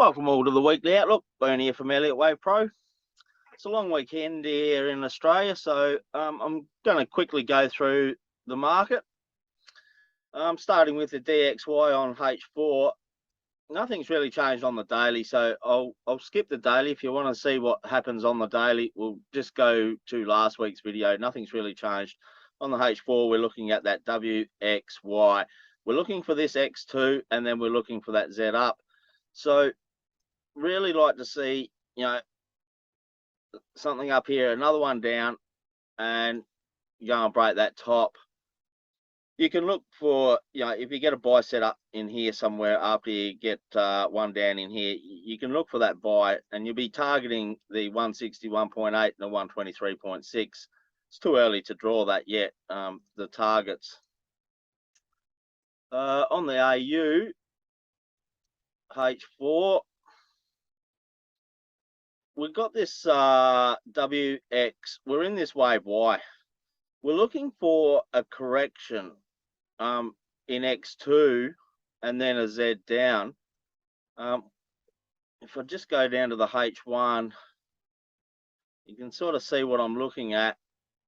Welcome all to the weekly outlook. Bernie here from EWPRO. It's a long weekend here in Australia, so I'm going to quickly go through the market. Starting with the DXY on H4. Nothing's really changed on the daily, so I'll skip the daily. If you want to see what happens on the daily, we'll just go to last week's video. Nothing's really changed. On the H4, we're looking at that WXY. We're looking for this X2, and then we're looking for that Z up. So really like to see, something up here, another one down, and go and break that top. You can look for, if you get a buy set up in here somewhere after you get one down in here, you can look for that buy, and you'll be targeting the 161.8 and the 123.6. It's too early to draw that yet, the targets. On the AU, H4, we've got this WX, we're in this wave Y. We're looking for a correction in X2 and then a Z down. If I just go down to the H1, you can sort of see what I'm looking at.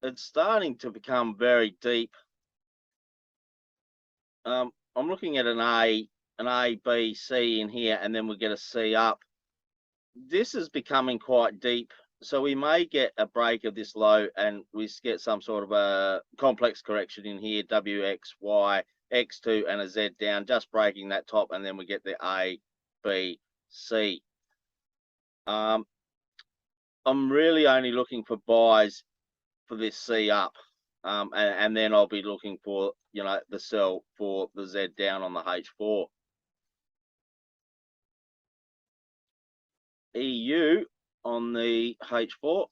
It's starting to become very deep. I'm looking at an A, B, C in here, and then we get a C up. This is becoming quite deep, so we may get a break of this low and we get some sort of a complex correction in here, WXY, X2 and a Z down, just breaking that top, and then we get the A, B, C. I'm really only looking for buys for this C up, and then I'll be looking for, the sell for the Z down on the H4. EU on the H4.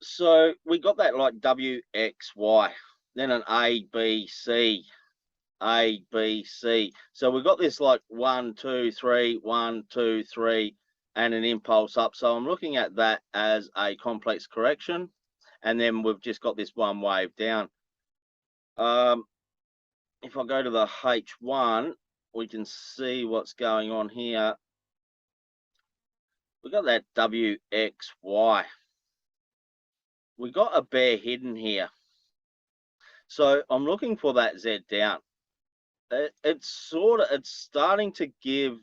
So we got that like WXY, then an A, B, C, A, B, C. So we got this like 1, 2, 3, 1, 2, 3, and an impulse up. So I'm looking at that as a complex correction, and then we've just got this one wave down. If I go to the H1, we can see what's going on here. We got that WXY. We got a bear hidden here. So I'm looking for that Z down. It's starting to give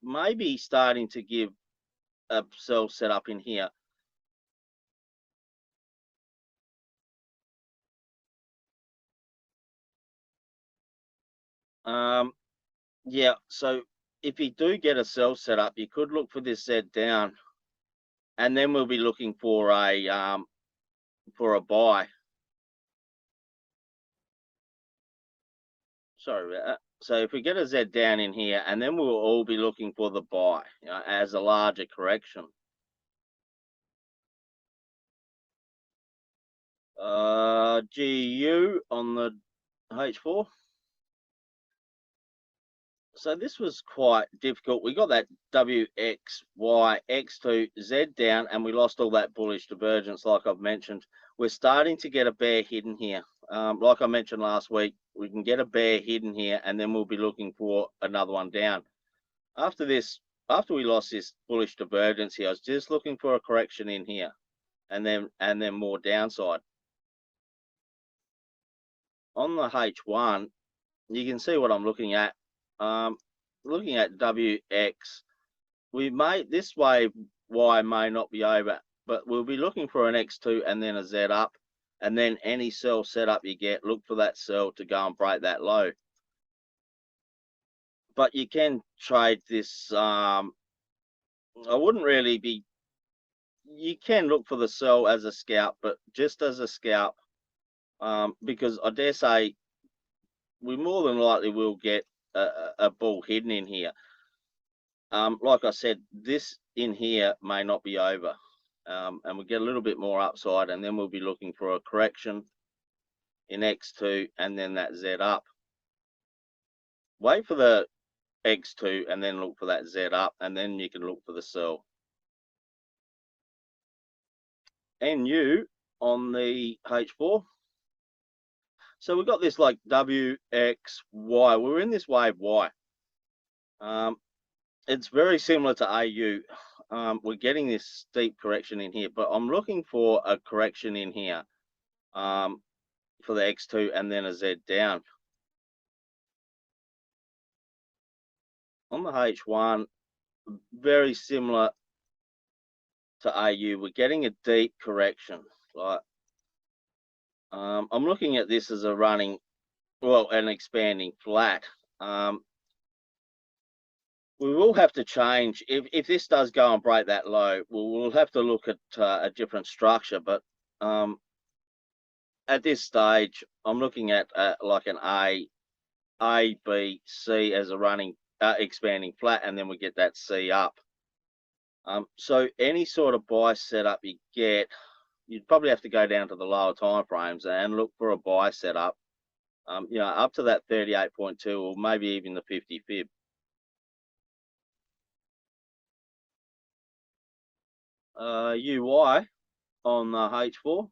maybe starting to give a sell set up in here. Yeah, so if you do get a sell set up, you could look for this Z down, and then we'll be looking for a buy. Sorry about that. So if we get a Z down in here, and then we'll all be looking for the buy, as a larger correction. GU on the H4. So this was quite difficult. We got that WXY, X2, Z down, and we lost all that bullish divergence like I've mentioned. We're starting to get a bear hidden here. Like I mentioned last week, we can get a bear hidden here, and then we'll be looking for another one down. After we lost this bullish divergence here, I was just looking for a correction in here, and then more downside. On the H1, you can see what I'm looking at. Looking at WX, this wave Y may not be over, but we'll be looking for an X2 and then a Z up, and then any sell setup you get, look for that sell to go and break that low. But you can trade this. I wouldn't really be. You can look for the sell as a scalp, but just as a scalp, because I dare say we more than likely will get a bull hidden in here. Like I said, this in here may not be over, and we'll get a little bit more upside, and then we'll be looking for a correction in X2 and then that Z up. Wait for the X2 and then look for that Z up, and then you can look for the sell. NU on the H4. So we've got this like W, X, Y. We're in this wave Y. It's very similar to AU. We're getting this steep correction in here, but I'm looking for a correction in here for the X2 and then a Z down. On the H1, very similar to AU, we're getting a deep correction. Like, I'm looking at this as a running, well, an expanding flat. We will have to change if this does go and break that low. We'll have to look at a different structure. But at this stage, I'm looking at like an A, B, C as a running expanding flat, and then we get that C up. So any sort of buy setup you get, you'd probably have to go down to the lower time frames and look for a buy setup. You know, up to that 38.2 or maybe even the 50 fib. UY on the H4.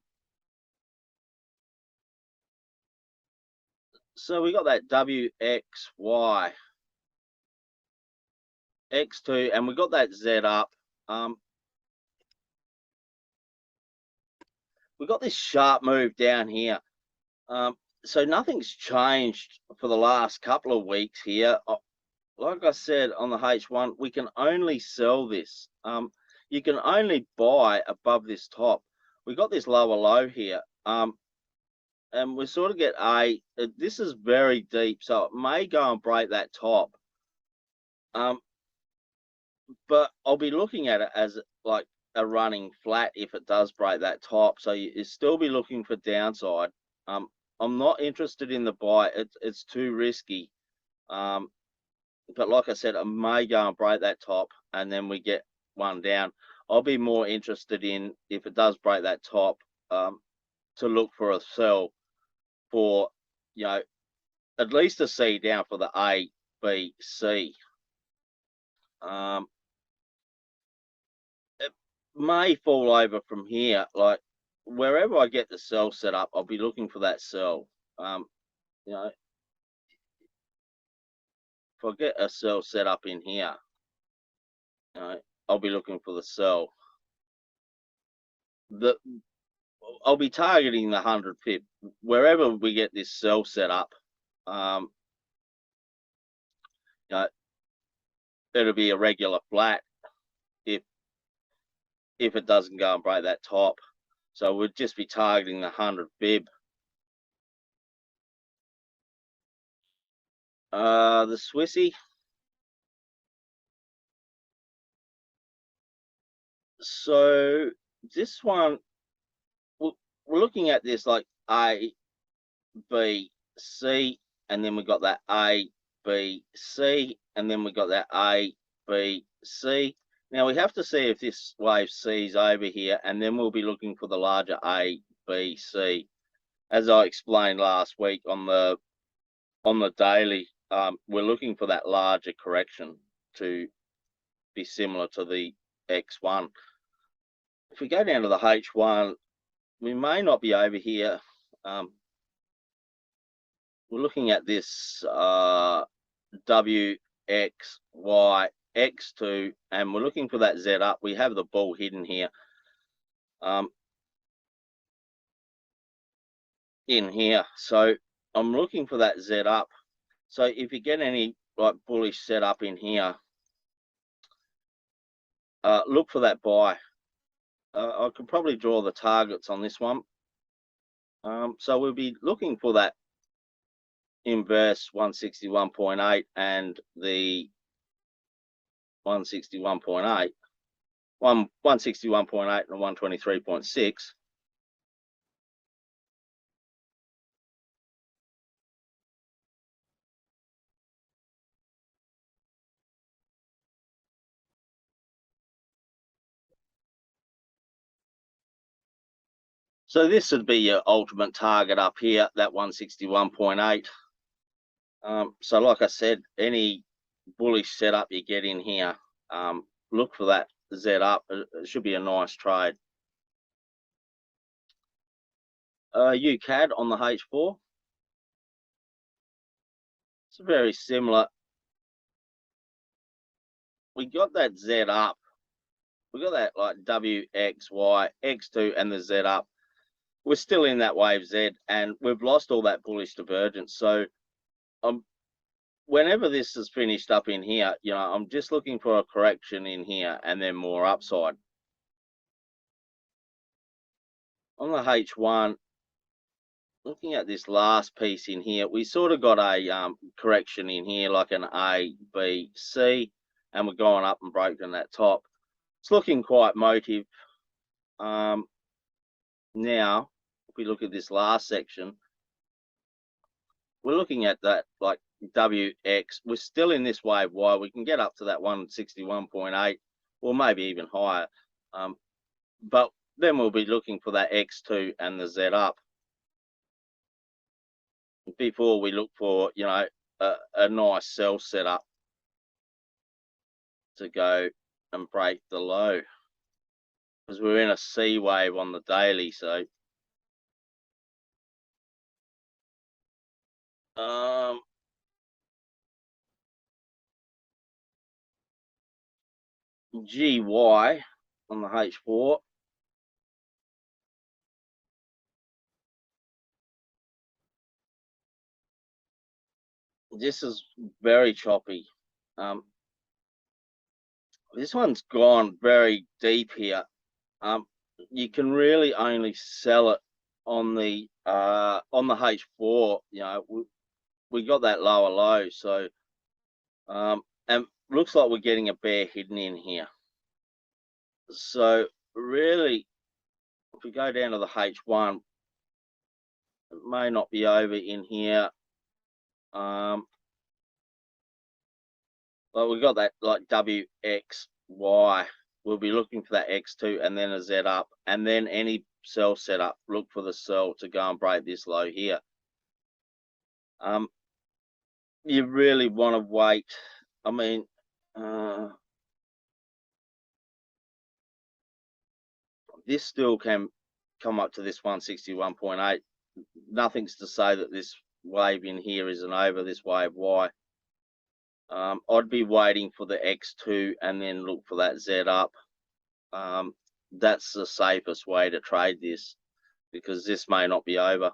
So we got that WXY, X2, and we got that Z up. We got this sharp move down here. So nothing's changed for the last couple of weeks here. Like I said on the H1, we can only sell this. You can only buy above this top. We got this lower low here. And we sort of get this is very deep, so it may go and break that top. But I'll be looking at it as like a running flat if it does break that top. So you still be looking for downside. I'm not interested in the buy. It's too risky. But like I said, it may go and break that top and then we get one down. I'll be more interested in, if it does break that top, to look for a sell for, you know, at least a C down for the A, B, C. It may fall over from here. Like wherever I get the sell set up, I'll be looking for that sell. You know, if I get a sell set up in here, you know, I'll be looking for the sell. I'll be targeting the 100 pip wherever we get this sell set up. You know, it'll be a regular flat if it doesn't go and break that top. So we'd just be targeting the 100 fib. The Swissy. So this one, we're looking at this like A, B, C, and then we got that A, B, C, and then we got that A, B, C. Now we have to see if this wave C's over here, and then we'll be looking for the larger A, B, C. As I explained last week on the daily, we're looking for that larger correction to be similar to the X1. If we go down to the H1, we may not be over here. We're looking at this W, X, Y, X2, and we're looking for that Z up. We have the ball hidden here. In here. So I'm looking for that Z up. So if you get any like bullish setup in here, look for that buy. I could probably draw the targets on this one. So we'll be looking for that inverse 161.8 and the 161.8, 161.8 and 123.6. So this would be your ultimate target up here, that 161.8. So like I said, any bullish setup you get in here, look for that Z up. It should be a nice trade. UCAD on the H4. It's very similar. We got that Z up. We got that like W, X, Y, X2 and the Z up. We're still in that wave Z and we've lost all that bullish divergence. So whenever this is finished up in here, you know, I'm just looking for a correction in here and then more upside. On the H1, looking at this last piece in here, we sort of got a correction in here, like an A, B, C, and we're going up and broken that top. It's looking quite motive. Now, if we look at this last section, we're looking at that like WX. We're still in this wave Y. We can get up to that 161.8 or maybe even higher. But then we'll be looking for that X2 and the Z up before we look for, you know, a nice sell setup to go and break the low, because we're in a C wave on the daily. So GY on the H4, this is very choppy. This one's gone very deep here. You can really only sell it on the H4. You know, we got that lower low, so and looks like we're getting a bear hidden in here. So really, if we go down to the H1, it may not be over in here. Well, we got that like WXY. We'll be looking for that X2 and then a Z up, and then any sell setup, look for the sell to go and break this low here. You really want to wait. I mean, this still can come up to this 161.8. Nothing's to say that this wave in here isn't over, this wave Y. I'd be waiting for the X2 and then look for that Z up. That's the safest way to trade this, because this may not be over.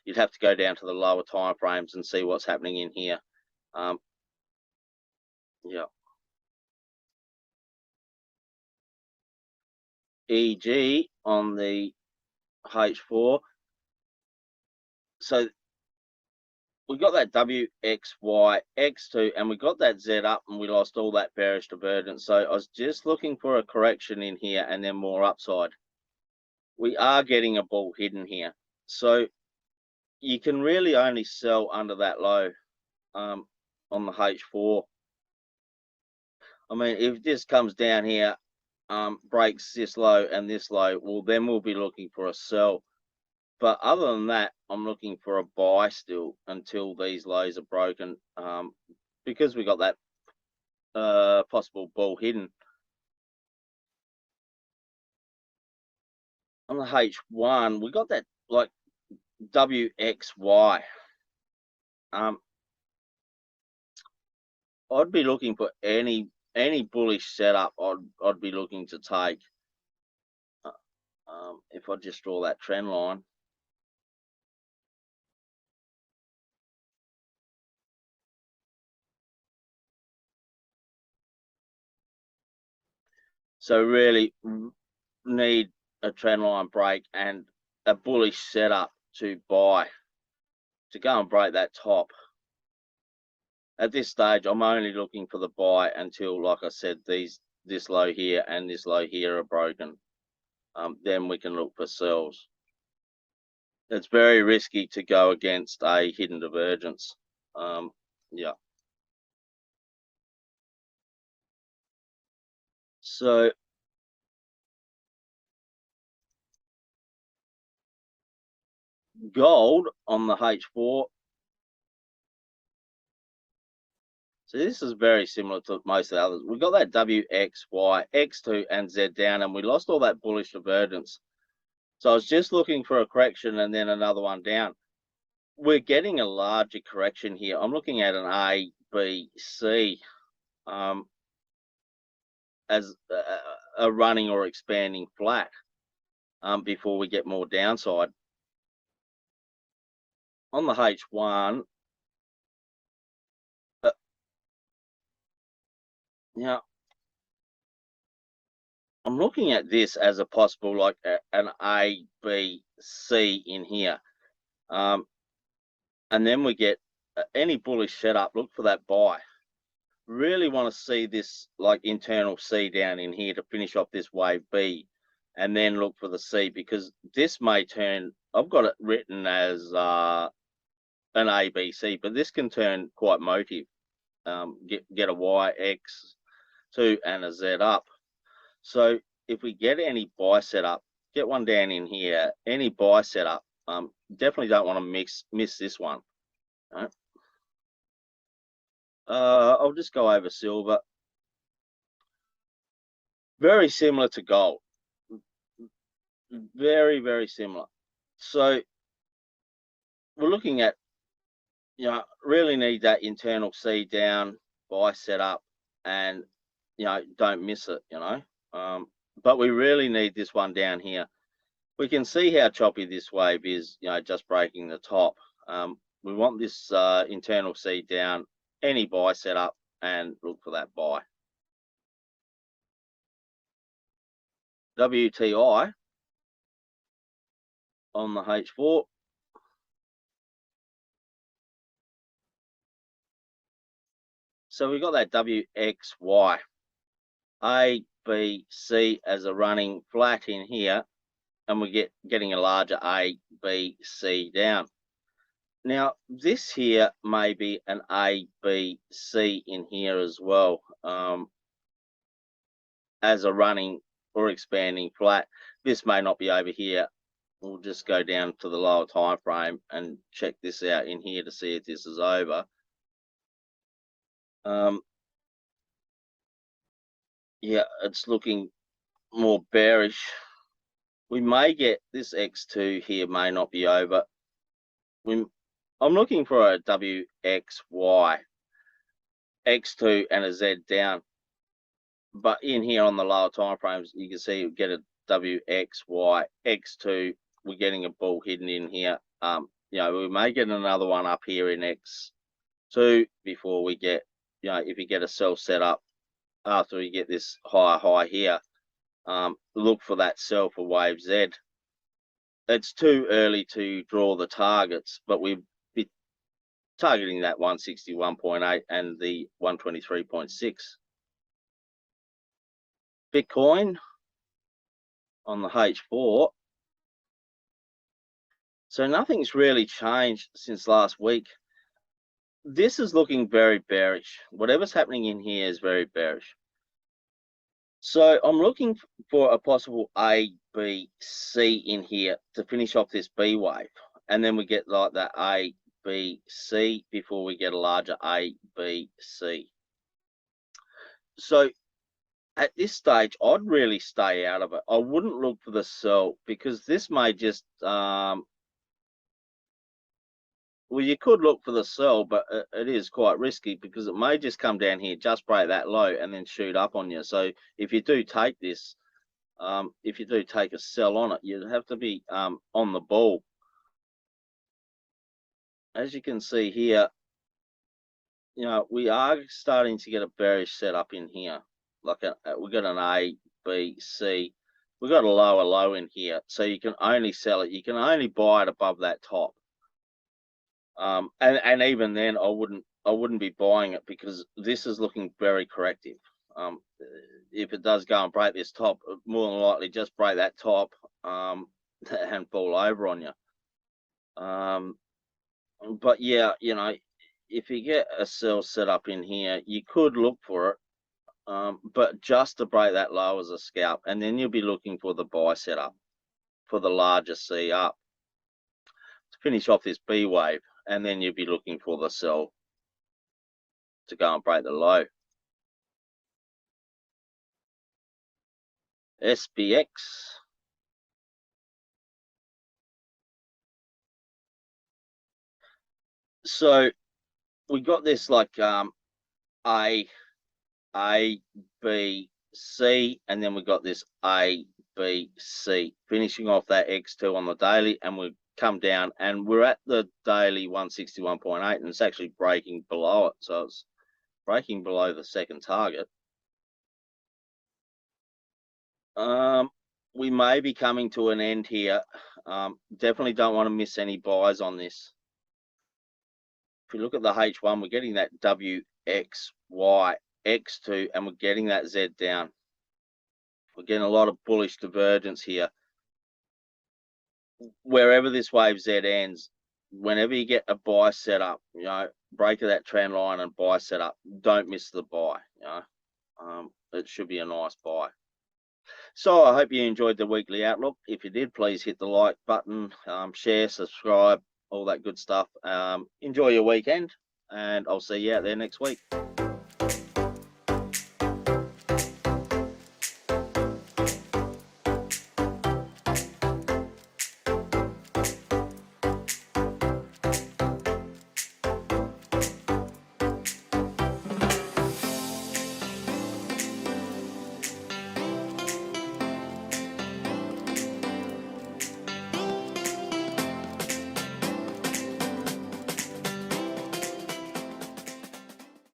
You'd have to go down to the lower time frames and see what's happening in here. Yeah. EG on the H4. So we got that WXY, X2, and we got that Z up, and we lost all that bearish divergence. So I was just looking for a correction in here and then more upside. We are getting a bull hidden here. So you can really only sell under that low on the H4. I mean, if this comes down here, breaks this low and this low, well, then we'll be looking for a sell. But other than that, I'm looking for a buy still until these lows are broken, because we got that possible bull hidden. On the H1, we got that like WXY. I'd be looking for any bullish setup. I'd be looking to take. If I just draw that trend line. So really need a trend line break and a bullish setup to buy, to go and break that top. At this stage, I'm only looking for the buy until, like I said, this low here and this low here are broken. Then we can look for sells. It's very risky to go against a hidden divergence. Yeah. So gold on the H4. So this is very similar to most of the others. We got that WXY, X2 and Z down, and we lost all that bullish divergence. So I was just looking for a correction and then another one down. We're getting a larger correction here. I'm looking at an A, B, C as a running or expanding flat before we get more downside. On the H1, now I'm looking at this as a possible like an A, B, C in here. And then we get any bullish setup, look for that buy. Really want to see this like internal C down in here to finish off this wave B, and then look for the C, because this may turn, I've got it written as an A, B, C, but this can turn quite motive. Get a Y, X, 2 and a Z up. So if we get any buy setup, get one down in here, any buy setup, definitely don't want to miss this one. Right? I'll just go over silver. Very similar to gold. Very, very similar. So we're looking at, really need that internal C down, buy setup, and, don't miss it, but we really need this one down here. We can see how choppy this wave is, just breaking the top. We want this internal C down, any buy setup, and look for that buy. WTI on the H4. So we've got that WXY. A, B, C as a running flat in here, and we're getting a larger A, B, C down. Now, this here may be an A, B, C in here as well, as a running or expanding flat. This may not be over here. We'll just go down to the lower time frame and check this out in here to see if this is over. Yeah, it's looking more bearish. We may get this X2 here, may not be over. I'm looking for a WXY, X2 and a Z down. But in here on the lower time frames, you can see you get a WXY, X2. We're getting a bull hidden in here. We may get another one up here in X2 before we get, if you get a sell set up after we get this higher high here, look for that sell for wave Z. It's too early to draw the targets, but we'll be targeting that 161.8 and the 123.6. Bitcoin on the H4. So nothing's really changed since last week. This is looking very bearish. Whatever's happening in here is very bearish. So I'm looking for a possible A, B, C in here to finish off this B wave. And then we get like that A, B, C before we get a larger A, B, C. So at this stage, I'd really stay out of it. I wouldn't look for the sell, because this may just, well, you could look for the sell, but it is quite risky because it may just come down here, just break that low and then shoot up on you. So if you do take this, if you do take a sell on it, you'd have to be on the ball. As you can see here, we are starting to get a bearish setup in here. Like we got an A, B, C. We got a lower low in here, so you can only sell it. You can only buy it above that top. And even then, I wouldn't be buying it, because this is looking very corrective. If it does go and break this top, more than likely just break that top and fall over on you. But yeah, if you get a sell set up in here, you could look for it, but just to break that low as a scalp, and then you'll be looking for the buy setup for the larger C up to finish off this B wave, and then you'll be looking for the sell to go and break the low. SPX So we got this like A, B, C, and then we got this A, B, C, finishing off that X2 on the daily, and we come down, and we're at the daily 161.8, and it's actually breaking below it, so it's breaking below the second target. We may be coming to an end here. Definitely don't want to miss any buys on this. If we look at the H1, we're getting that W, X, Y, X2, and we're getting that Z down. We're getting a lot of bullish divergence here. Wherever this wave Z ends, whenever you get a buy set up, you know, break of that trend line and buy set up, don't miss the buy. You know, it should be a nice buy. So I hope you enjoyed the weekly outlook. If you did, please hit the like button, share, subscribe, all that good stuff. Enjoy your weekend, and I'll see you out there next week.